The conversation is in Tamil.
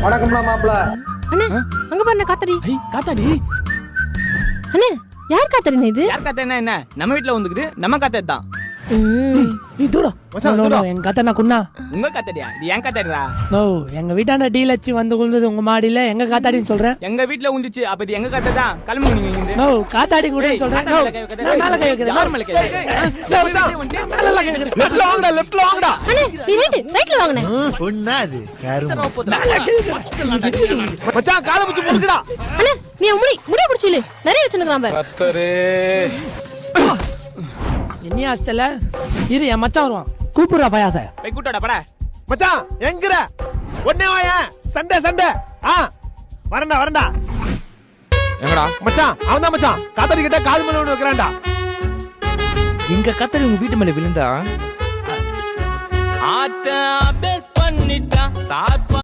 வணக்கம்டா மாப்ள. அண்ணே அங்க பாருங்க காத்தாடி. காத்தாடி அண்ணே யார் காத்தாடினே இது? யார் காத்தா என்ன? நம்ம வீட்ல வந்துக்குது, நம்ம காத்தா தான். தூரம் எங்க கத்தனா குண்ணா உங்க காத்தாடியா? இது ஏன் காத்தாடிடா? நோ எங்க வீட்டாண்ட டீலச்சி வந்து குழுந்தது உங்க மாடியில எங்க காத்தாடின்னு சொல்றேன். எங்க வீட்ல உந்துச்சு, அப்ப இது எங்க காத்தா தான். கிளம்புங்க நீங்க இங்க இருந்து. நோ காத்தாடி கூட சொல்றேன். நோ நான் மேல கை வைக்கிறேன். யார் மேல கை வைக்கிறேன்? மேல கை வைக்கிறேன். லெஃப்ட்ல வாங்கடா. அண்ணே நீ ரைட்ல வாங்கனே. பொண்ணா அது கரும. மச்சான் காலை பிடிச்சு முறுக்குடா. அண்ணே நீ முடி பிடிச்சில நிறைய வச்சிருக்கான் பாரு. கத்தரே. என்ன ஹாஸ்டல்ல இரு என் மச்சான் வருவான். கூப்பிடுறா பயாச. போய் கூட்டடா பட. மச்சான் எங்கற? ஒண்ணே வாயா. சண்டே. வரண்டா. எங்கடா மச்சான் அவன்தான் மச்சான். காத்தாடி கிட்ட காது மேல ஒன்னு வைக்கறான்டா. இங்க கத்தரி உங்க வீட்டு மேல விழுந்தா ஆத்த அபேஸ் பண்ணிட்டா சாப்பா